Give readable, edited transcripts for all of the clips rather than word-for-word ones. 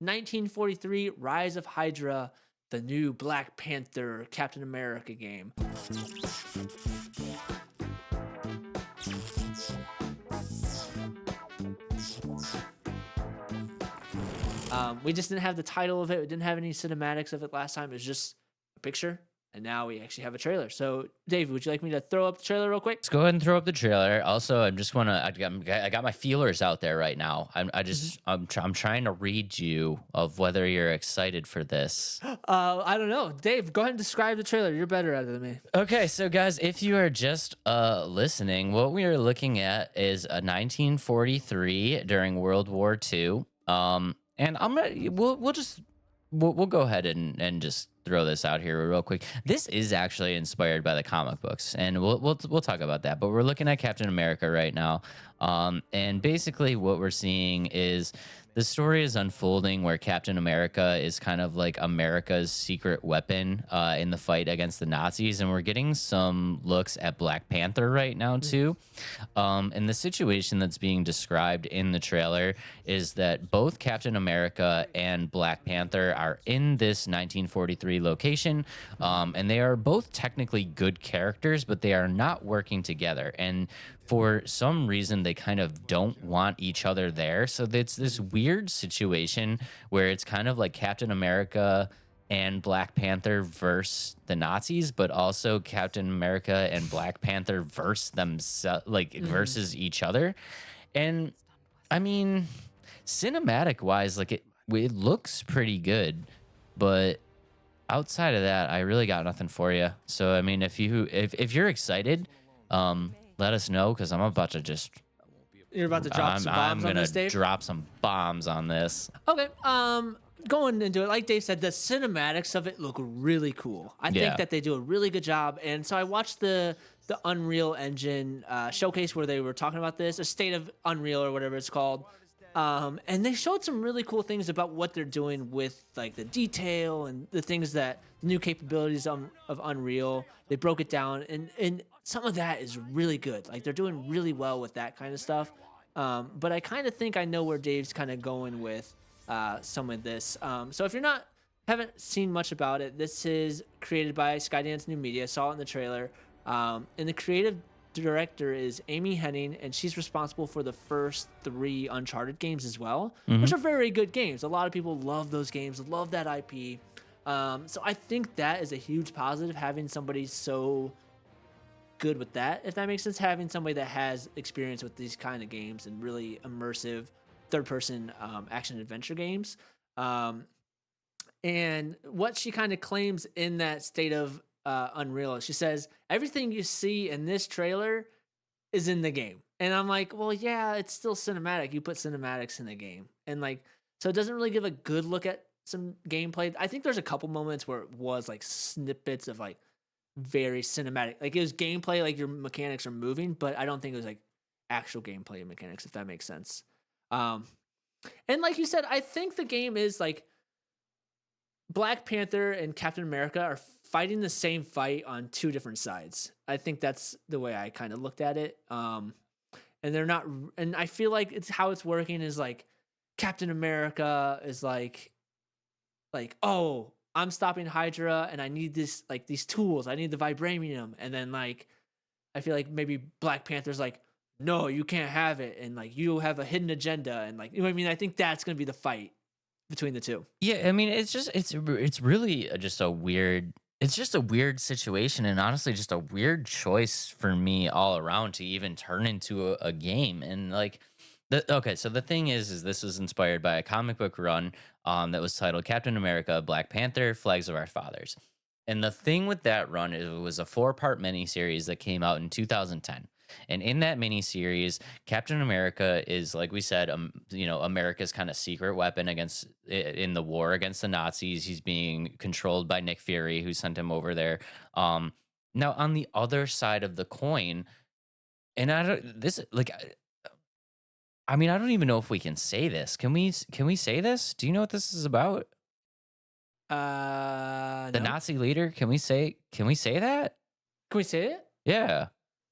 1943 Rise of Hydra, the new Black Panther Captain America game. We just didn't have the title of it. We didn't have any cinematics of it last time. It was just a picture, and now we actually have a trailer. So, Dave, would you like me to throw up the trailer real quick? Let's go ahead and throw up the trailer. Also, I got my feelers out there right now. I'm trying to read you of whether you're excited for this. I don't know. Dave, go ahead and describe the trailer. You're better at it than me. Okay, so guys, if you are just listening, what we are looking at is a 1943 during World War II. And we'll go ahead and just throw this out here real quick. This is actually inspired by the comic books, and we'll talk about that. But we're looking at Captain America right now, and basically what we're seeing is the story is unfolding where Captain America is kind of like America's secret weapon in the fight against the Nazis, and we're getting some looks at Black Panther right now too. And the situation that's being described in the trailer is that both Captain America and Black Panther are in this 1943 location, and they are both technically good characters, but they are not working together. And for some reason, they kind of don't want each other there. So it's this weird situation where it's kind of like Captain America and Black Panther versus the Nazis, but also Captain America and Black Panther versus themselves, versus each other. And I mean, cinematic wise, like it looks pretty good, but outside of that, I really got nothing for you. So I mean, if you're excited, let us know, because I'm about to just. You're about to drop some bombs on this, Dave? I'm gonna drop some bombs on this. Okay. Going into it, like Dave said, the cinematics of it look really cool. I think that they do a really good job. And so I watched the Unreal Engine showcase where they were talking about this, a State of Unreal or whatever it's called. And they showed some really cool things about what they're doing with like the detail and the things that the new capabilities of Unreal. They broke it down, and some of that is really good. Like they're doing really well with that kind of stuff. But I kind of think I know where Dave's kind of going with some of this. So if you're haven't seen much about it, this is created by Skydance New Media. Saw it in the trailer. And the creative director is Amy Hennig, and she's responsible for the first 3 Uncharted games as well, which are very good games. A lot of people love those games, love that IP. So I think that is a huge positive, having somebody so good with that, if that makes sense, having somebody that has experience with these kind of games and really immersive third-person action adventure games. And what she kind of claims in that State of Unreal, she says everything you see in this trailer is in the game. And I'm like, well, yeah, it's still cinematic. You put cinematics in the game, and like, so it doesn't really give a good look at some gameplay. I think there's a couple moments where it was like snippets of like very cinematic, like it was gameplay, like your mechanics are moving, but I don't think it was like actual gameplay mechanics, if that makes sense. And like you said, I think the game is like Black Panther and Captain America are fighting the same fight on 2 different sides. I think that's the way I kind of looked at it. And they're not, and I feel like it's how it's working is like Captain America is like, oh, I'm stopping Hydra and I need this, like these tools. I need the vibranium. And then like, I feel like maybe Black Panther's like, no, you can't have it. And like, you have a hidden agenda. And like, you know what I mean? I think that's going to be the fight between the 2. Yeah, I mean, it's really just a weird. It's just a weird situation, and honestly, just a weird choice for me all around to even turn into a game. And like, so the thing is this was inspired by a comic book run that was titled Captain America, Black Panther, Flags of Our Fathers. And the thing with that run is it was a 4-part miniseries that came out in 2010. And in that miniseries, Captain America is, like we said, America's kind of secret weapon in the war against the Nazis. He's being controlled by Nick Fury, who sent him over there. Now, on the other side of the coin, and I don't even know if we can say this. Can we say this? Do you know what this is about? The No. Nazi leader. Can we say that? Can we say it? Yeah.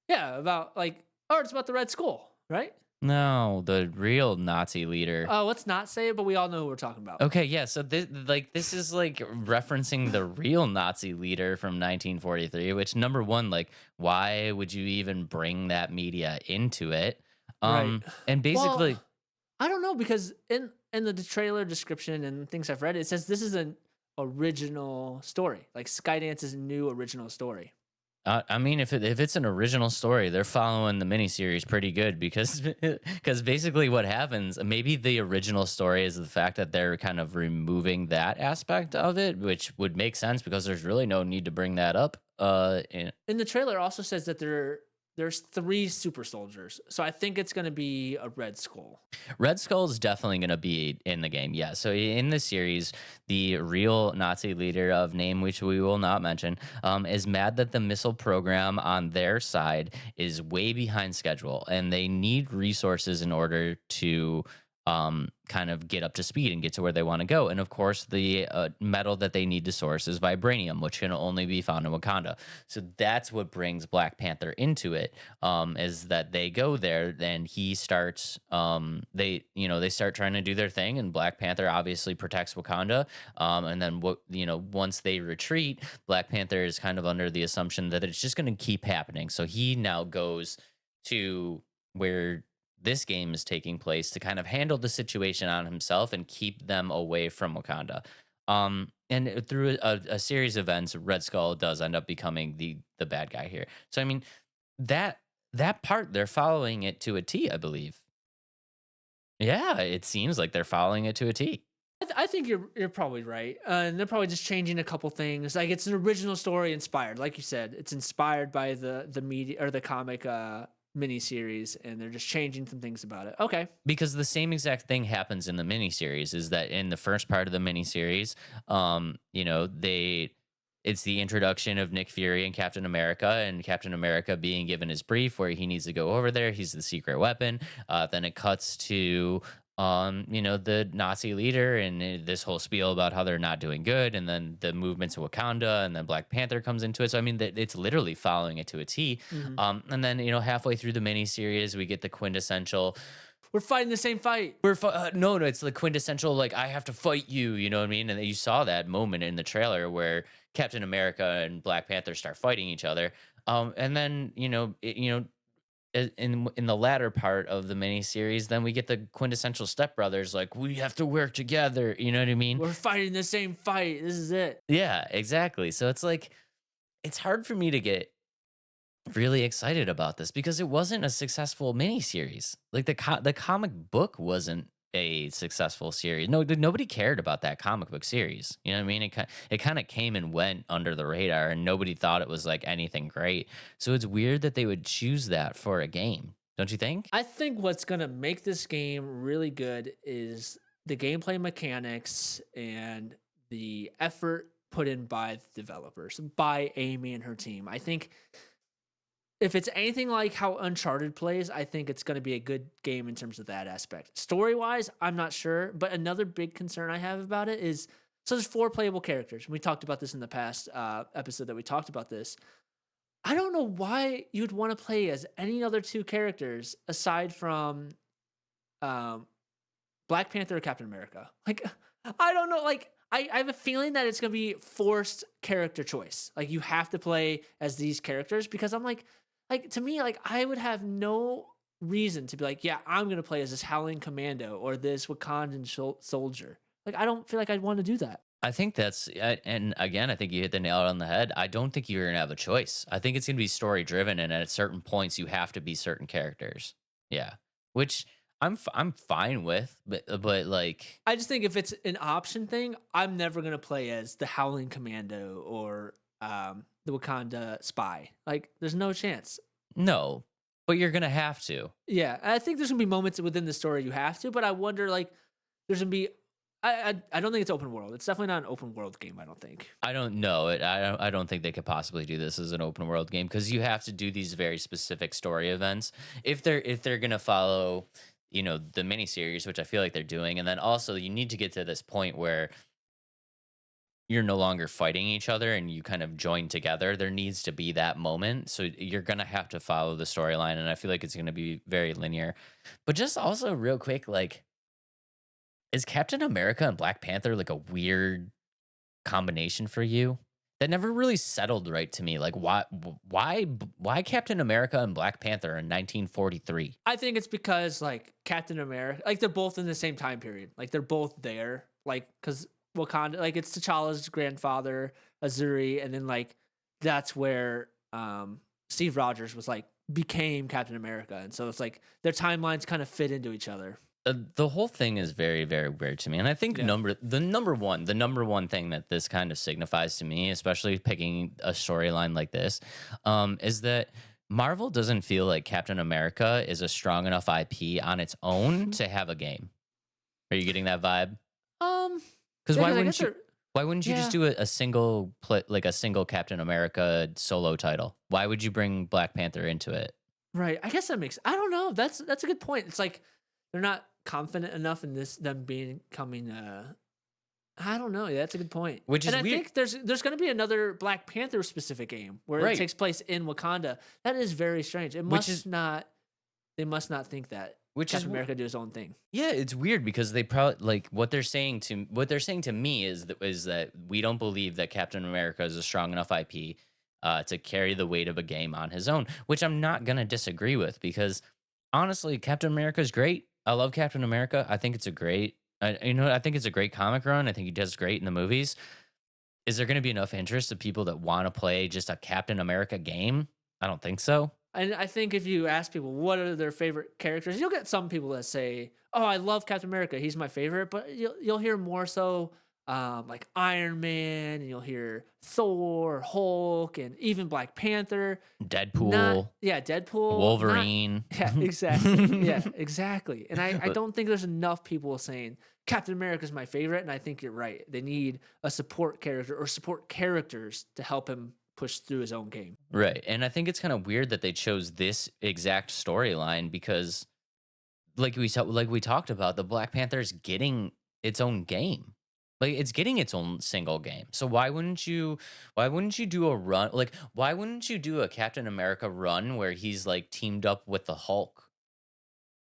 Yeah, about like, it's about the Red Skull, right? No, the real Nazi leader. Let's not say it, but we all know who we're talking about. Okay, yeah. So this is like referencing the real Nazi leader from 1943. Which number one, like, why would you even bring that media into it? Right. And Well, basically, I don't know because in the trailer description and things I've read, it says this is an original story. Like Skydance's new original story. I mean, if it's an original story, they're following the miniseries pretty good because because basically what happens, maybe the original story is the fact that they're kind of removing that aspect of it, which would make sense because there's really no need to bring that up. In the trailer, it also says that there's three super soldiers, so I think it's going to be a Red Skull. Red Skull is definitely going to be in the game. Yeah. So in the series, the real Nazi leader of name, which we will not mention, is mad that the missile program on their side is way behind schedule, and they need resources in order to kind of get up to speed and get to where they want to go. And of course, the metal that they need to source is vibranium, which can only be found in Wakanda. So that's what brings Black Panther into it. Is that they go there, then he starts. They start trying to do their thing, and Black Panther obviously protects Wakanda. And then once they retreat, Black Panther is kind of under the assumption that it's just going to keep happening. So he now goes to where this game is taking place to kind of handle the situation on himself and keep them away from Wakanda. And through a series of events, Red Skull does end up becoming the bad guy here. So I mean, that part they're following it to a T, I believe. Yeah, it seems like they're following it to a T. I think you're probably right, and they're probably just changing a couple things. Like it's an original story inspired, like you said, it's inspired by the media or the comic miniseries, and they're just changing some things about it. Okay, Because the same exact thing happens in the miniseries is that in the first part of the miniseries, it's the introduction of Nick Fury and Captain America being given his brief where he needs to go over there. He's the secret weapon. Then it cuts to the Nazi leader and this whole spiel about how they're not doing good, and then the movement to Wakanda, and then Black Panther comes into it. So I mean, that it's literally following it to a T. hmm And then halfway through the miniseries, we get the quintessential. we're fighting the same fight. No, it's the quintessential, like, I have to fight you. You know what I mean? And you saw that moment in the trailer where Captain America and Black Panther start fighting each other. And then in the latter part of the miniseries, then we get the quintessential stepbrothers, like, we have to work together. You know what I mean? We're fighting the same fight. This is it. Yeah, exactly. So it's like, it's hard for me to get really excited about this because it wasn't a successful miniseries. Like the comic book wasn't a successful series. No, nobody cared about that comic book series. You know what I mean? It kind of came and went under the radar, and nobody thought it was like anything great. So it's weird that they would choose that for a game. Don't you think? I think what's gonna make this game really good is the gameplay mechanics and the effort put in by the developers, by Amy and her team. I think if it's anything like how Uncharted plays, I think it's going to be a good game in terms of that aspect. Story wise, I'm not sure, but another big concern I have about it is so there's 4 playable characters. We talked about this in the past episode that we talked about this. I don't know why you'd want to play as any other 2 characters aside from um, Black Panther or Captain America. Like, I don't know. Like, I have a feeling that it's going to be forced character choice. Like, you have to play as these characters because I'm like to me, like I would have no reason to be like, yeah, I'm gonna play as this Howling Commando or this Wakandan soldier. Like, I don't feel like I'd want to do that. I think and again, I think you hit the nail on the head. I don't think you're gonna have a choice. I think it's gonna be story driven, and at certain points, you have to be certain characters. Yeah, which I'm fine with, but like, I just think if it's an option thing, I'm never gonna play as the Howling Commando or the Wakanda spy. Like, there's no chance. no, but you're gonna have to. Yeah, I think there's gonna be moments within the story you have to, but I wonder like there's gonna be. I don't think it's open world. It's definitely not an open world game. I don't think. I don't know it. I don't think they could possibly do this as an open world game because you have to do these very specific story events if they're gonna follow the miniseries, which I feel like they're doing, and then also you need to get to this point where you're no longer fighting each other and you kind of join together. There needs to be that moment. So you're gonna have to follow the storyline, and I feel like it's gonna be very linear. But just also real quick, like, is Captain America and Black Panther like a weird combination for you? That never really settled right to me. Like, why Captain America and Black Panther in 1943? I think it's because like Captain America, like they're both in the same time period. Like they're both there. Like because Wakanda, like it's T'Challa's grandfather, Azzuri, and then like that's where Steve Rogers was like became Captain America, and so it's like their timelines kind of fit into each other. The whole thing is very, very weird to me, and I think Yeah. the number one thing that this kind of signifies to me, especially picking a storyline like this, is that Marvel doesn't feel like Captain America is a strong enough IP on its own to have a game. Are you getting that vibe? Because Yeah, why 'cause I wouldn't guess you? they're- Why wouldn't you just yeah. do a single like a single Captain America solo title? Why would you bring Black Panther into it? Right. I guess that makes. I don't know. That's a good point. It's like they're not confident enough in them becoming. I don't know. Yeah, that's a good point. Which is and I weird. think there's going to be another Black Panther specific game where Right. it takes place in Wakanda. That is very strange. It must not. They must not think that Which is Captain America do his own thing. Yeah, it's weird because they probably like what they're saying to me is that we don't believe that Captain America is a strong enough IP to carry the weight of a game on his own, which I'm not gonna disagree with because honestly, Captain America is great. I love Captain America. I think it's I think it's a great comic run. I think he does great in the movies. Is there going to be enough interest of people that want to play just a Captain America game? I don't think so. And I think if you ask people what are their favorite characters, you'll get some people that say, "Oh, I love Captain America. He's my favorite." But you'll hear more so like Iron Man, and you'll hear Thor, Hulk, and even Black Panther. Deadpool, Deadpool, Wolverine. Yeah, exactly. Yeah, exactly. And I don't think there's enough people saying Captain America is my favorite. And I think you're right. They need a support character or support characters to help him push through his own game. Right. And I think it's kind of weird that they chose this exact storyline because like we talked about, the Black Panther is getting its own game. Like it's getting its own single game. So why wouldn't you do a run? Like why wouldn't you do a Captain America run where he's like teamed up with the Hulk?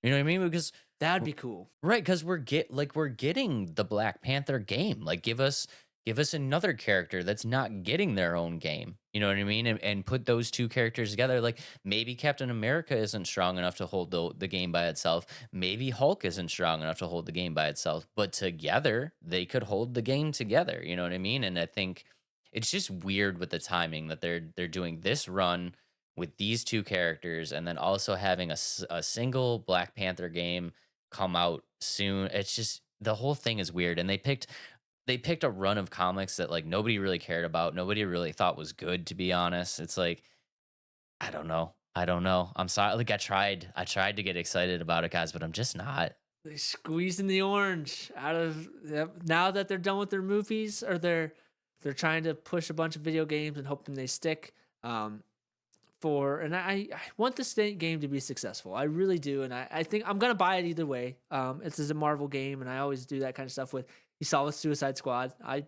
You know what I mean? Because That'd be cool. right, because we're getting the Black Panther game. Like give us another character that's not getting their own game. You know what I mean? And put those two characters together. Like maybe Captain America isn't strong enough to hold the game by itself. Maybe Hulk isn't strong enough to hold the game by itself. But together they could hold the game together. You know what I mean? And I think it's just weird with the timing that they're doing this run with these two characters and then also having a single Black Panther game come out soon. It's just the whole thing is weird. And they picked a run of comics that like nobody really cared about, nobody really thought was good, to be honest. It's like I don't know. I'm sorry. Like I tried to get excited about it, guys, but I'm just not. They squeezing the orange out of now that they're done with their movies, or they're trying to push a bunch of video games and hoping they stick. I want this game to be successful. I really do, and I think I'm gonna buy it either way. It's a Marvel game, and I always do that kind of stuff with. You saw with Suicide Squad, I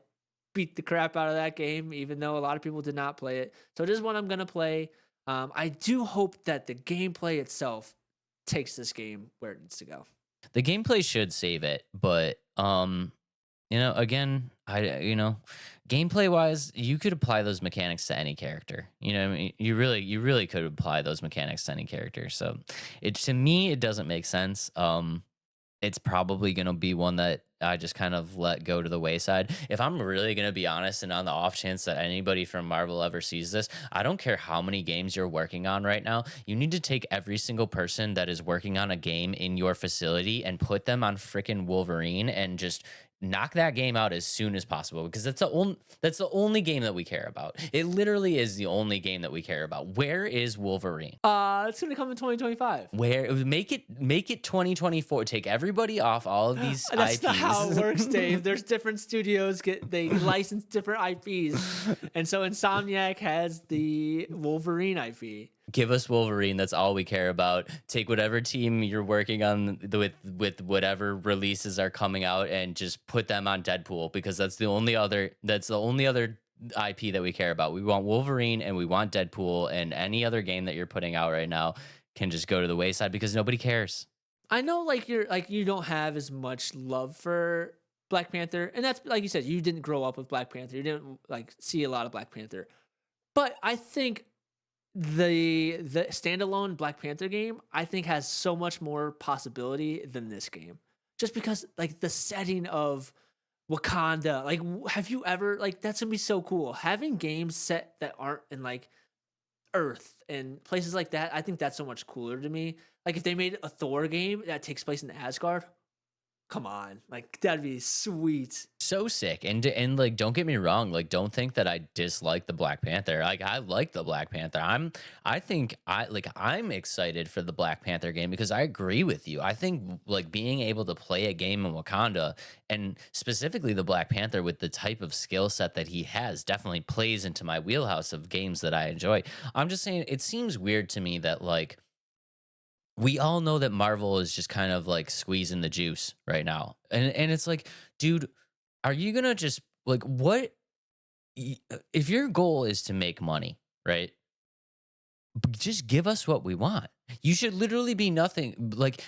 beat the crap out of that game, even though a lot of people did not play it. So it is one I'm gonna play. I do hope that the gameplay itself takes this game where it needs to go. The gameplay should save it, but again, gameplay wise, you could apply those mechanics to any character. You know what I mean? You really could apply those mechanics to any character. So to me, it doesn't make sense. It's probably going to be one that I just kind of let go to the wayside. If I'm really going to be honest, and on the off chance that anybody from Marvel ever sees this, I don't care how many games you're working on right now. You need to take every single person that is working on a game in your facility and put them on freaking Wolverine and just knock that game out as soon as possible, because that's the only game that we care about. It literally is the only game that we care about. Where is Wolverine? It's gonna come in 2025. Where make it 2024. Take everybody off all of these That's IPs. not how it works, Dave. There's different studios they license different IPs, and so Insomniac has the Wolverine IP. Give us Wolverine. That's all we care about. Take whatever team you're working on with whatever releases are coming out, and just put them on Deadpool, because that's the only other IP that we care about. We want Wolverine and we want Deadpool, and any other game that you're putting out right now can just go to the wayside because nobody cares. I know, like, you don't have as much love for Black Panther, and that's like you said, you didn't grow up with Black Panther. You didn't like see a lot of Black Panther. But I think the standalone Black Panther game, I think, has so much more possibility than this game. Just because, like, the setting of Wakanda, like, have you ever, like, that's gonna be so cool. Having games set that aren't in, like, Earth and places like that, I think that's so much cooler to me. Like, if they made a Thor game that takes place in Asgard, come on, like, that'd be sweet. So sick. And like, don't get me wrong, like, don't think that I dislike the Black Panther. Like, I like the Black Panther. I'm excited for the Black Panther game, because I agree with you. I think, like, being able to play a game in Wakanda, and specifically the Black Panther, with the type of skill set that he has, definitely plays into my wheelhouse of games that I enjoy. I'm just saying, it seems weird to me that, like, we all know that Marvel is just kind of like squeezing the juice right now. And it's like, dude, are you going to just, like, if your goal is to make money, right? Just give us what we want. You should literally be nothing like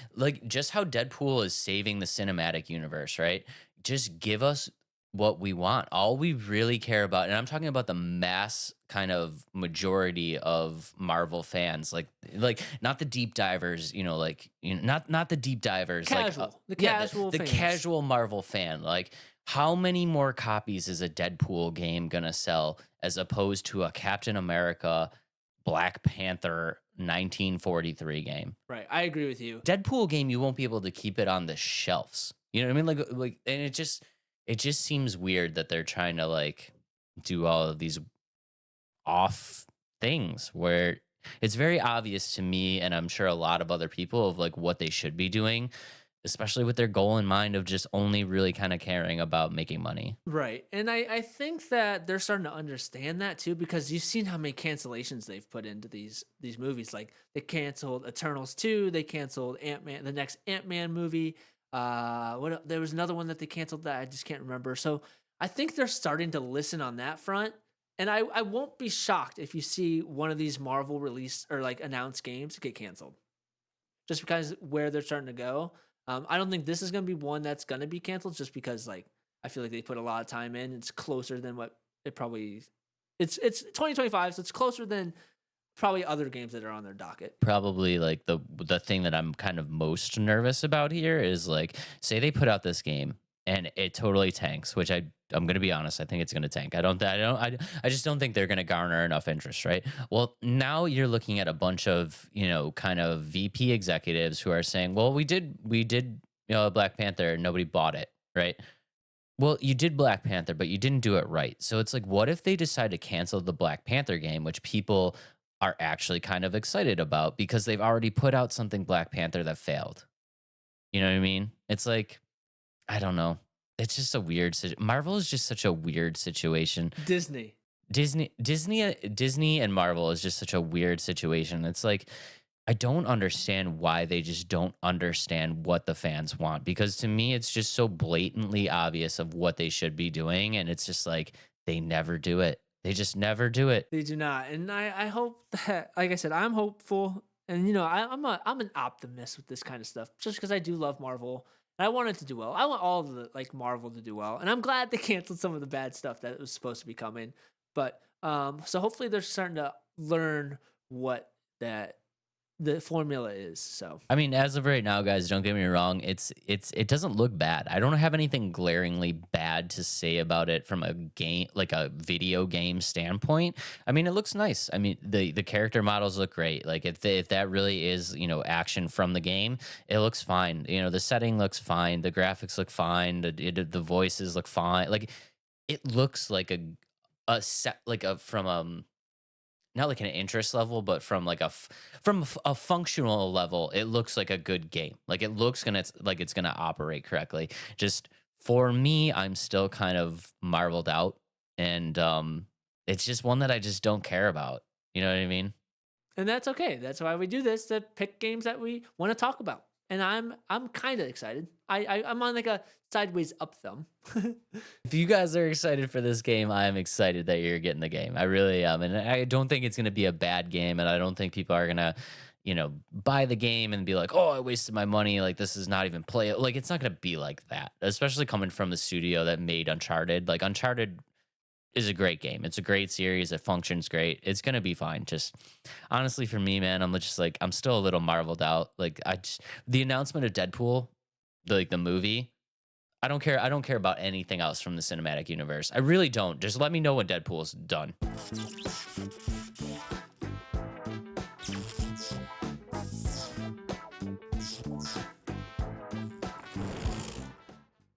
just how Deadpool is saving the cinematic universe, right? Just give us what we want. All we really care about, and I'm talking about the mass kind of majority of Marvel fans, like not the deep divers, not the deep divers, Casual, the casual the fans. casual Marvel fan. Like, how many more copies is a Deadpool game gonna sell as opposed to a Captain America, Black Panther 1943 game? Right, I agree with you. Deadpool game, you won't be able to keep it on the shelves. You know what I mean? And it just seems weird that they're trying to, like, do all of these off things where it's very obvious to me, and I'm sure a lot of other people, of like what they should be doing, especially with their goal in mind of just only really kind of caring about making money. Right. And I think that they're starting to understand that too, because you've seen how many cancellations they've put into these movies. Like, they canceled Eternals 2, they canceled Ant-Man, the next Ant-Man movie. There was another one that they canceled that I just can't remember. So I think they're starting to listen on that front. And I won't be shocked if you see one of these Marvel release or like announced games get canceled. Just because where they're starting to go. I don't think this is going to be one that's going to be canceled, just because, like, I feel like they put a lot of time in. It's closer than what it probably it's 2025, so it's closer than probably other games that are on their docket. Probably, like, the thing that I'm kind of most nervous about here is, like, say they put out this game and it totally tanks, which I'm gonna be honest, I think it's gonna tank. I just don't think they're gonna garner enough interest, right? Well, now you're looking at a bunch of, kind of VP executives who are saying, well, we did Black Panther, nobody bought it, right? Well, you did Black Panther, but you didn't do it right. So it's like, what if they decide to cancel the Black Panther game, which people are actually kind of excited about because they've already put out something Black Panther that failed? You know what I mean? It's like, I don't know. It's just a weird Marvel is just such a weird situation. Disney And Marvel is just such a weird situation. It's like, I don't understand why they just don't understand what the fans want, because to me it's just so blatantly obvious of what they should be doing, and it's just like they never do it. They just never do it. They do not. And I hope that, like I said, I'm hopeful, and I'm an optimist with this kind of stuff, just because I do love Marvel. And I want it to do well. I want all of the, like, Marvel to do well. And I'm glad they canceled some of the bad stuff that was supposed to be coming. But so hopefully they're starting to learn what that the formula is. So I mean, as of right now, guys, don't get me wrong, it doesn't look bad. I don't have anything glaringly bad to say about it from a game, like a video game standpoint. I mean, it looks nice. I mean, the character models look great. Like, if that really is, action from the game, it looks fine. The setting looks fine, the graphics look fine, the voices look fine. Like, it looks like a set, like a from not like an interest level, but from like a functional level, it looks like a good game. Like, it looks it's gonna operate correctly. Just for me, I'm still kind of marveled out, and it's just one that I just don't care about. You know what I mean? And that's okay. That's why we do this, to pick games that we want to talk about. And I'm kind of excited. I'm on like a sideways up thumb. If you guys are excited for this game, I am excited that you're getting the game. I really am. And I don't think it's going to be a bad game. And I don't think people are going to, buy the game and be like, oh, I wasted my money. Like, this is not even play. Like, it's not going to be like that, especially coming from the studio that made Uncharted. Like, Uncharted is a great game. It's a great series. It functions great. It's going to be fine. Just honestly, for me, man, I'm just like, I'm still a little marveled out. Like, the announcement of Deadpool, the movie, I don't care. I don't care about anything else from the cinematic universe. I really don't. Just let me know when Deadpool's done.